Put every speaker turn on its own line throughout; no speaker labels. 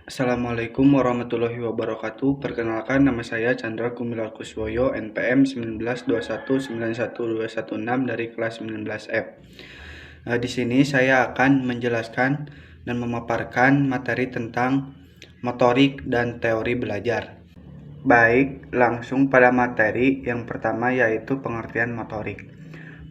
Assalamualaikum warahmatullahi wabarakatuh. Perkenalkan, nama saya Chandra Gumilar Kuswoyo, NPM 1921911216 dari kelas 19F. Di sini saya akan menjelaskan dan memaparkan materi tentang motorik dan teori belajar. Baik, langsung pada materi yang pertama, yaitu pengertian motorik.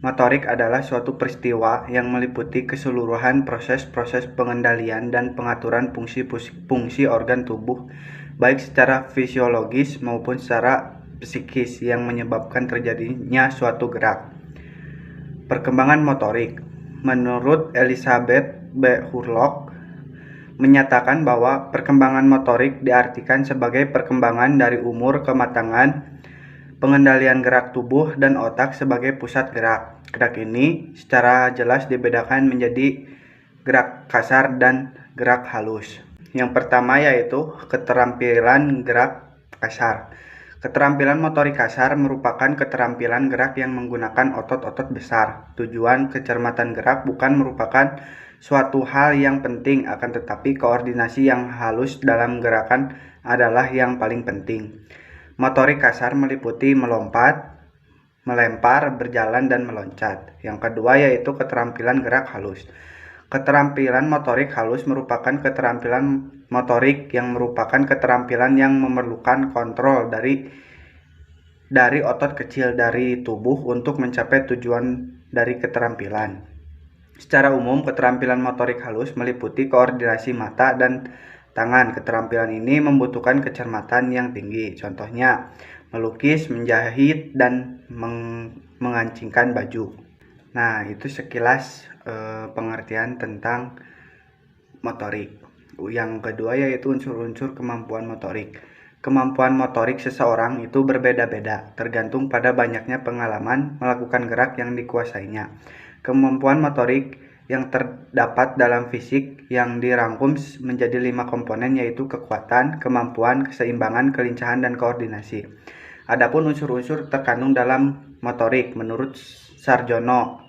Motorik adalah suatu peristiwa yang meliputi keseluruhan proses-proses pengendalian dan pengaturan fungsi organ tubuh, baik secara fisiologis maupun secara psikis, yang menyebabkan terjadinya suatu gerak. Perkembangan motorik. Menurut Elizabeth B. Hurlock, menyatakan bahwa perkembangan motorik diartikan sebagai perkembangan dari umur kematangan, pengendalian gerak tubuh, dan otak sebagai pusat gerak. Gerak ini secara jelas dibedakan menjadi gerak kasar dan gerak halus. Yang pertama yaitu keterampilan gerak kasar. Keterampilan motorik kasar merupakan keterampilan gerak yang menggunakan otot-otot besar. Tujuan kecermatan gerak bukan merupakan suatu hal yang penting, akan tetapi koordinasi yang halus dalam gerakan adalah yang paling penting. Motorik kasar meliputi melompat, melempar, berjalan, dan meloncat. Yang kedua yaitu keterampilan gerak halus. Keterampilan motorik halus merupakan keterampilan motorik yang merupakan keterampilan yang memerlukan kontrol dari otot kecil dari tubuh untuk mencapai tujuan dari keterampilan. Secara umum, keterampilan motorik halus meliputi koordinasi mata dan tangan. Keterampilan ini membutuhkan kecermatan yang tinggi. Contohnya, melukis, menjahit, dan mengancingkan baju. Nah, itu sekilas pengertian tentang motorik. Yang kedua yaitu unsur-unsur kemampuan motorik. Kemampuan motorik seseorang itu berbeda-beda, tergantung pada banyaknya pengalaman melakukan gerak yang dikuasainya. Kemampuan motorik yang terdapat dalam fisik yang dirangkum menjadi 5 komponen, yaitu kekuatan, kemampuan, keseimbangan, kelincahan, dan koordinasi. Adapun unsur-unsur terkandung dalam motorik, menurut Sarjono,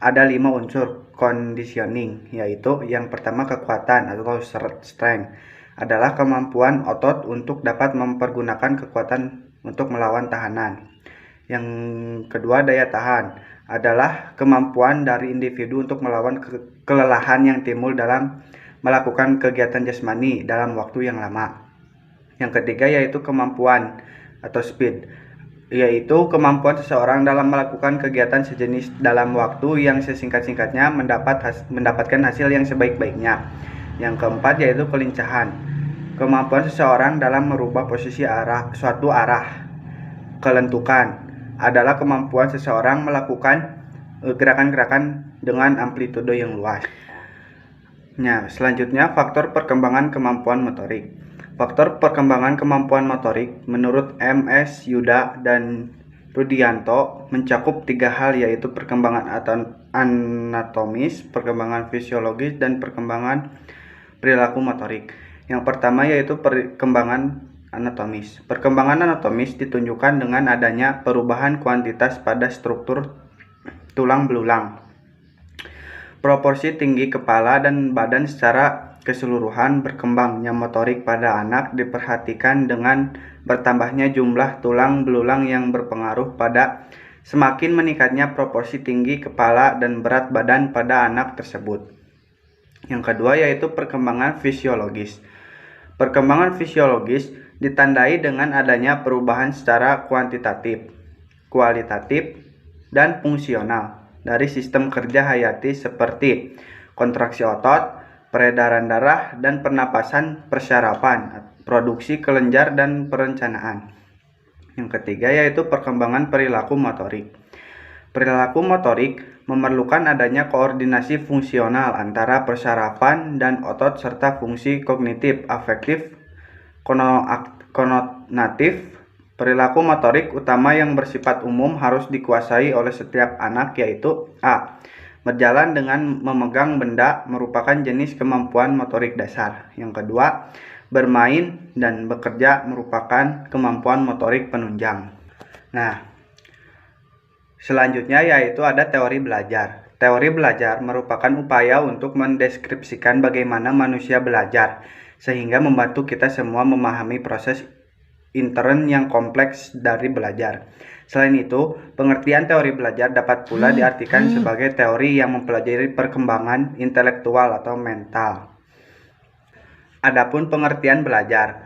ada 5 unsur conditioning, yaitu yang pertama kekuatan atau strength, adalah kemampuan otot untuk dapat mempergunakan kekuatan untuk melawan tahanan. Yang kedua, daya tahan, adalah kemampuan dari individu untuk melawan kelelahan yang timbul dalam melakukan kegiatan jasmani dalam waktu yang lama. Yang ketiga yaitu kemampuan atau speed, yaitu kemampuan seseorang dalam melakukan kegiatan sejenis dalam waktu yang sesingkat-singkatnya mendapatkan hasil yang sebaik-baiknya. Yang keempat yaitu kelincahan, kemampuan seseorang dalam merubah posisi suatu arah. Kelentukan adalah kemampuan seseorang melakukan gerakan-gerakan dengan amplitude yang luas. Nah, selanjutnya faktor perkembangan kemampuan motorik. Faktor perkembangan kemampuan motorik menurut M.S. Yuda dan Rudianto mencakup 3 hal, yaitu perkembangan anatomis, perkembangan fisiologis, dan perkembangan perilaku motorik. Yang pertama yaitu perkembangan anatomis. Perkembangan anatomis ditunjukkan dengan adanya perubahan kuantitas pada struktur tulang belulang, proporsi tinggi kepala dan badan secara keseluruhan. Berkembangnya motorik pada anak diperhatikan dengan bertambahnya jumlah tulang belulang yang berpengaruh pada semakin meningkatnya proporsi tinggi kepala dan berat badan pada anak tersebut. Yang kedua yaitu perkembangan fisiologis. Perkembangan fisiologis ditandai dengan adanya perubahan secara kuantitatif, kualitatif, dan fungsional dari sistem kerja hayati seperti kontraksi otot, peredaran darah, dan pernapasan, persyarapan, produksi kelenjar, dan perencanaan. Yang ketiga yaitu perkembangan perilaku motorik. Perilaku motorik memerlukan adanya koordinasi fungsional antara persyarafan dan otot serta fungsi kognitif, afektif, konotatif. Perilaku motorik utama yang bersifat umum harus dikuasai oleh setiap anak, yaitu A. Berjalan dengan memegang benda merupakan jenis kemampuan motorik dasar. Yang kedua, bermain dan bekerja merupakan kemampuan motorik penunjang. Nah, selanjutnya yaitu ada teori belajar. Teori belajar merupakan upaya untuk mendeskripsikan bagaimana manusia belajar. sehingga membantu kita semua memahami proses intern yang kompleks dari belajar. Selain itu, pengertian teori belajar dapat pula diartikan sebagai teori yang mempelajari perkembangan intelektual atau mental. Adapun pengertian belajar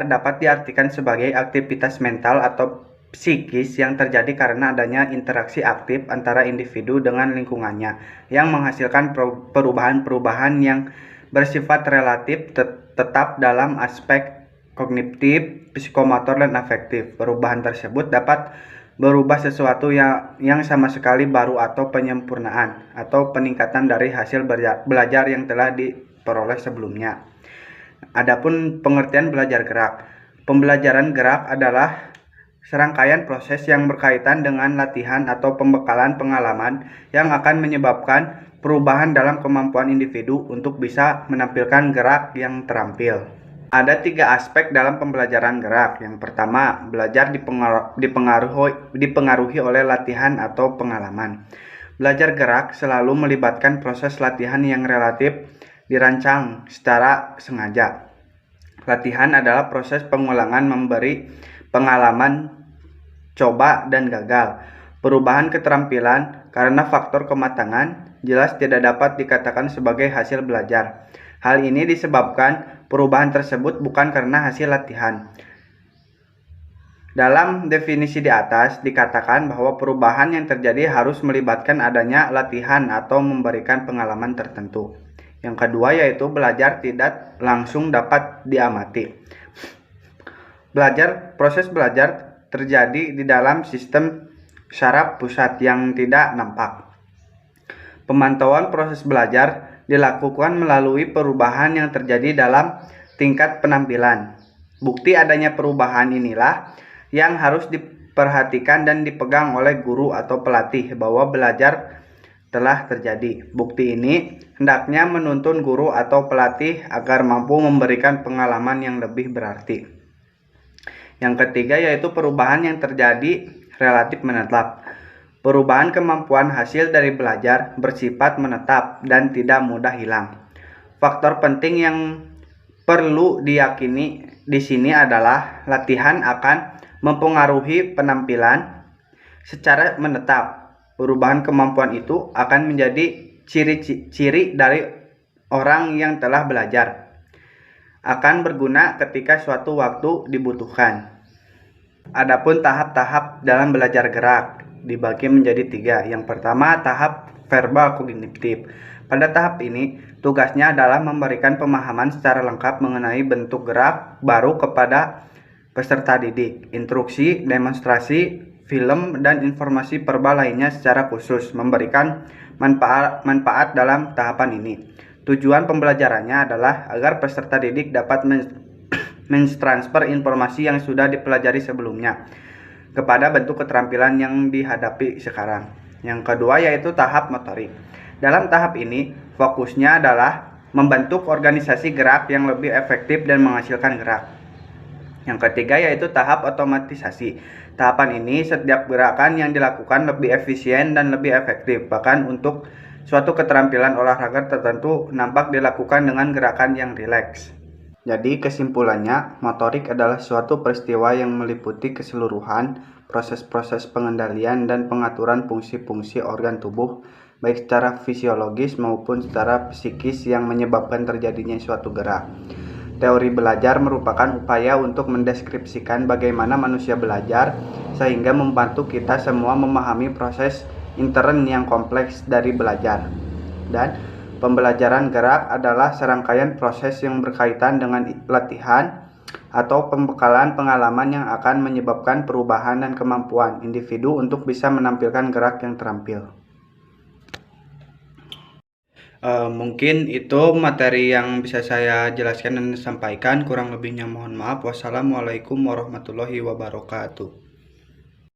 dapat diartikan sebagai aktivitas mental atau psikis yang terjadi karena adanya interaksi aktif antara individu dengan lingkungannya yang menghasilkan perubahan-perubahan yang bersifat relatif tetap dalam aspek kognitif, psikomotor, dan afektif. Perubahan tersebut dapat berubah sesuatu yang sama sekali baru atau penyempurnaan atau peningkatan dari hasil belajar yang telah diperoleh sebelumnya. Adapun pengertian belajar gerak. Pembelajaran gerak adalah serangkaian proses yang berkaitan dengan latihan atau pembekalan pengalaman yang akan menyebabkan perubahan dalam kemampuan individu untuk bisa menampilkan gerak yang terampil. Ada 3 aspek dalam pembelajaran gerak. Yang pertama, belajar dipengaruhi oleh latihan atau pengalaman. Belajar gerak selalu melibatkan proses latihan yang relatif dirancang secara sengaja. Latihan adalah proses pengulangan memberi pengalaman coba dan gagal. Perubahan keterampilan karena faktor kematangan jelas tidak dapat dikatakan sebagai hasil belajar. Hal ini disebabkan perubahan tersebut bukan karena hasil latihan. Dalam definisi di atas dikatakan bahwa perubahan yang terjadi harus melibatkan adanya latihan atau memberikan pengalaman tertentu. Yang kedua yaitu belajar tidak langsung dapat diamati. Proses belajar terjadi di dalam sistem saraf pusat yang tidak nampak. Pemantauan proses belajar dilakukan melalui perubahan yang terjadi dalam tingkat penampilan. Bukti adanya perubahan inilah yang harus diperhatikan dan dipegang oleh guru atau pelatih bahwa belajar telah terjadi. Bukti ini hendaknya menuntun guru atau pelatih agar mampu memberikan pengalaman yang lebih berarti. Yang ketiga yaitu perubahan yang terjadi relatif menetap. Perubahan kemampuan hasil dari belajar bersifat menetap dan tidak mudah hilang. Faktor penting yang perlu diyakini di sini adalah latihan akan mempengaruhi penampilan secara menetap. Perubahan kemampuan itu akan menjadi ciri-ciri dari orang yang telah belajar. Akan berguna ketika suatu waktu dibutuhkan. Adapun tahap-tahap dalam belajar gerak dibagi menjadi 3. Yang pertama, tahap verbal kognitif. Pada tahap ini, tugasnya adalah memberikan pemahaman secara lengkap mengenai bentuk gerak baru kepada peserta didik. Instruksi, demonstrasi, film, dan informasi verbal lainnya secara khusus memberikan manfaat dalam tahapan ini. Tujuan pembelajarannya adalah agar peserta didik dapat mentransfer informasi yang sudah dipelajari sebelumnya kepada bentuk keterampilan yang dihadapi sekarang. Yang kedua yaitu tahap motorik. Dalam tahap ini, fokusnya adalah membentuk organisasi gerak yang lebih efektif dan menghasilkan gerak. Yang ketiga yaitu tahap otomatisasi. Tahapan ini setiap gerakan yang dilakukan lebih efisien dan lebih efektif. Bahkan untuk suatu keterampilan olahraga tertentu nampak dilakukan dengan gerakan yang rileks. Jadi kesimpulannya, motorik adalah suatu peristiwa yang meliputi keseluruhan proses-proses pengendalian dan pengaturan fungsi-fungsi organ tubuh, baik secara fisiologis maupun secara psikis yang menyebabkan terjadinya suatu gerak. Teori belajar merupakan upaya untuk mendeskripsikan bagaimana manusia belajar, sehingga membantu kita semua memahami proses intern yang kompleks dari belajar. Dan pembelajaran gerak adalah serangkaian proses yang berkaitan dengan latihan atau pembekalan pengalaman yang akan menyebabkan perubahan dan kemampuan individu untuk bisa menampilkan gerak yang terampil. Mungkin itu materi yang bisa saya jelaskan dan sampaikan. Kurang lebihnya mohon maaf. Wassalamualaikum warahmatullahi wabarakatuh.